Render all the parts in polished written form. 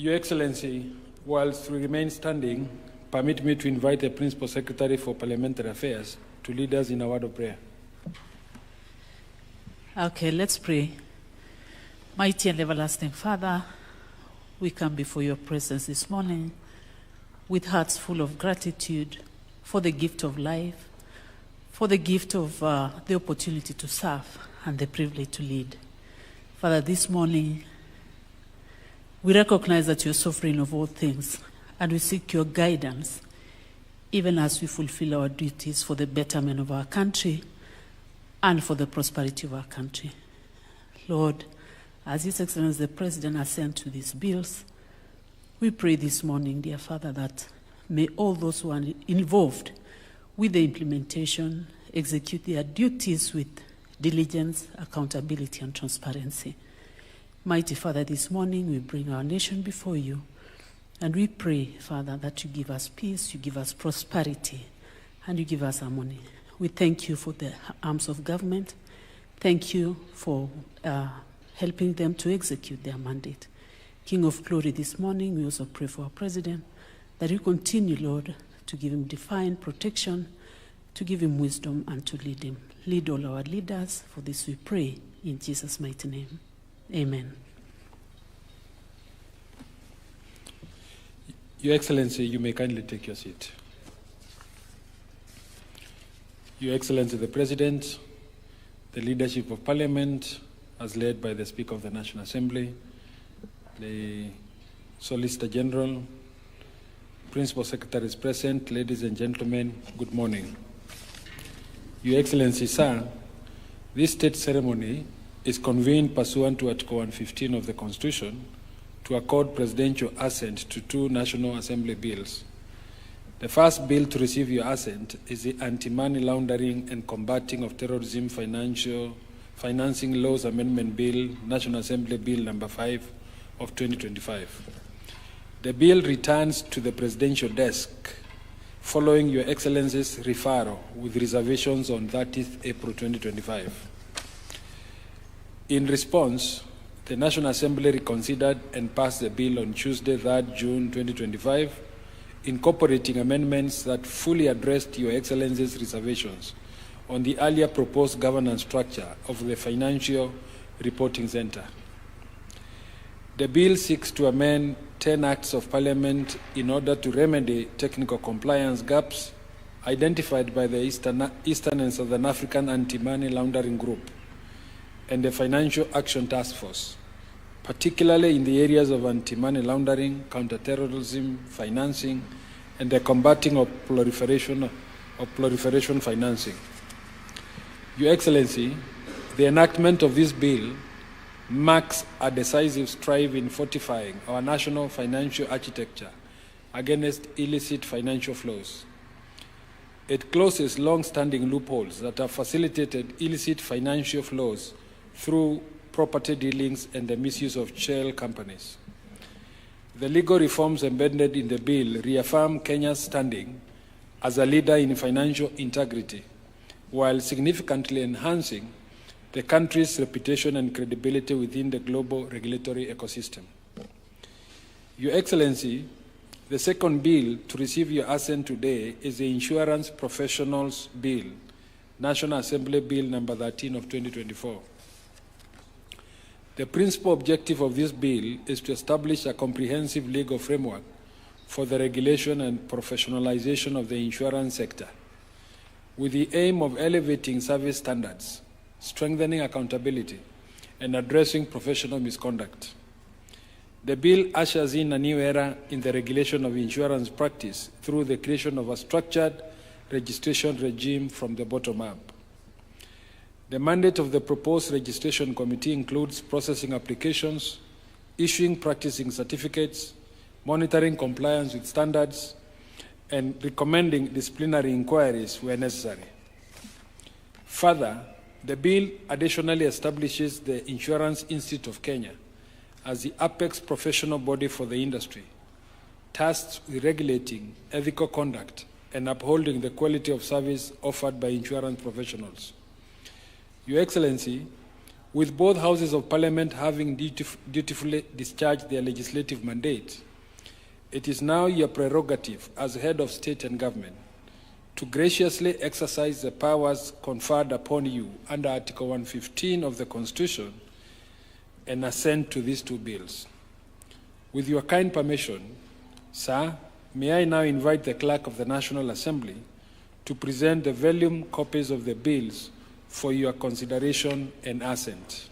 Your Excellency, whilst we remain standing, permit me to invite the Principal Secretary for Parliamentary Affairs to lead us in a word of prayer. Okay, let's pray. Mighty and everlasting Father, we come before your presence this morning with hearts full of gratitude for the gift of life, for the gift of the opportunity to serve and the privilege to lead. Father, this morning, we recognize that you're sovereign of all things, and we seek your guidance, even as we fulfill our duties for the betterment of our country and for the prosperity of our country. Lord, as His Excellency the President Assent to these bills, we pray this morning, dear Father, that may all those who are involved with the implementation execute their duties with diligence, accountability, and transparency. Mighty Father, this morning we bring our nation before you, and we pray, Father, that you give us peace, you give us prosperity, and you give us harmony. We thank you for the arms of government. Thank you for helping them to execute their mandate. King of glory, this morning we also pray for our President, that you continue, Lord, to give him divine protection, to give him wisdom, and to lead him. Lead all our leaders. For this we pray in Jesus' mighty name. Amen. Your Excellency, you may kindly take your seat. Your Excellency the President, the leadership of Parliament, as led by the Speaker of the National Assembly, the Solicitor General, Principal Secretaries present, ladies and gentlemen, good morning. Your Excellency, sir, this state ceremony is convened pursuant to Article 115 of the Constitution to accord presidential assent to two National Assembly bills. The first bill to receive your assent is the Anti-Money Laundering and Combating of Terrorism Financing Laws Amendment Bill, National Assembly Bill number 5 of 2025. The bill returns to the presidential desk following your Excellency's referral with reservations on 30th April 2025. In response, the National Assembly reconsidered and passed the bill on Tuesday, 3rd June 2025, incorporating amendments that fully addressed your Excellency's reservations on the earlier proposed governance structure of the Financial Reporting Center. The bill seeks to amend 10 acts of Parliament in order to remedy technical compliance gaps identified by the Eastern and Southern African Anti-Money Laundering Group and the Financial Action Task Force, particularly in the areas of anti-money laundering, counterterrorism, financing, and the combating of proliferation financing. Your Excellency, the enactment of this bill marks a decisive strive in fortifying our national financial architecture against illicit financial flows. It closes long-standing loopholes that have facilitated illicit financial flows through property dealings and the misuse of shell companies. The legal reforms embedded in the bill reaffirm Kenya's standing as a leader in financial integrity, while significantly enhancing the country's reputation and credibility within the global regulatory ecosystem. Your Excellency, the second bill to receive your assent today is the Insurance Professionals Bill, National Assembly Bill number 13 of 2024. The principal objective of this bill is to establish a comprehensive legal framework for the regulation and professionalization of the insurance sector, with the aim of elevating service standards, strengthening accountability, and addressing professional misconduct. The bill ushers in a new era in the regulation of insurance practice through the creation of a structured registration regime from the bottom up. The mandate of the proposed registration committee includes processing applications, issuing practicing certificates, monitoring compliance with standards, and recommending disciplinary inquiries where necessary. Further, the bill additionally establishes the Insurance Institute of Kenya as the apex professional body for the industry, tasked with regulating ethical conduct and upholding the quality of service offered by insurance professionals. Your Excellency, With both houses of parliament having dutifully discharged their legislative mandate, it is now your prerogative as head of state and government to graciously exercise the powers conferred upon you under Article 115 of the Constitution and assent to these two bills. With your kind permission, sir, may I now invite the Clerk of the National Assembly to present the volume copies of the bills for your consideration and assent.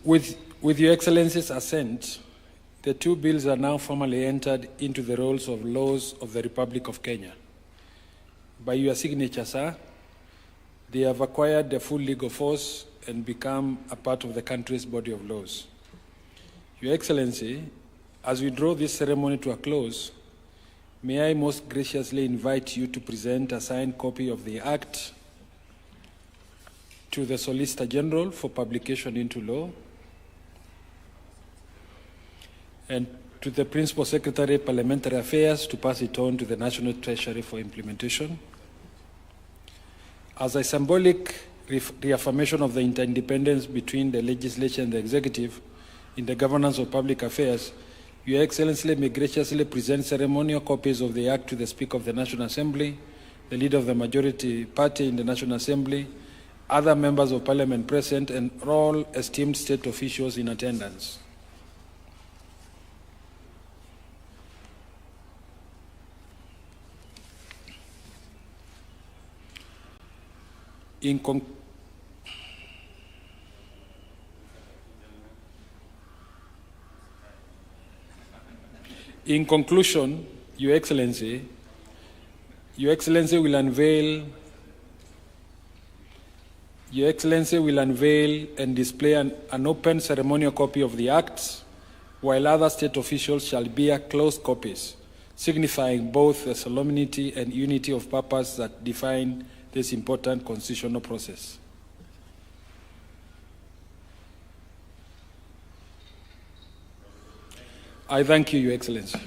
With Your Excellency's assent, the two bills are now formally entered into the rolls of laws of the Republic of Kenya. By your signature, sir, they have acquired the full legal force and become a part of the country's body of laws. Your Excellency, as we draw this ceremony to a close, may I most graciously invite you to present a signed copy of the Act to the Solicitor General for publication into law, and to the Principal Secretary, Parliamentary Affairs, to pass it on to the National Treasury for implementation. As a symbolic reaffirmation of the interdependence between the legislature and the executive in the governance of public affairs, Your Excellency may graciously present ceremonial copies of the Act to the Speaker of the National Assembly, the Leader of the Majority Party in the National Assembly, other members of Parliament present, and all esteemed state officials in attendance. In conclusion, Your Excellency will unveil and display an open ceremonial copy of the Acts, while other state officials shall bear closed copies, signifying both the solemnity and unity of purpose that define this important constitutional process. I thank you, Your Excellency.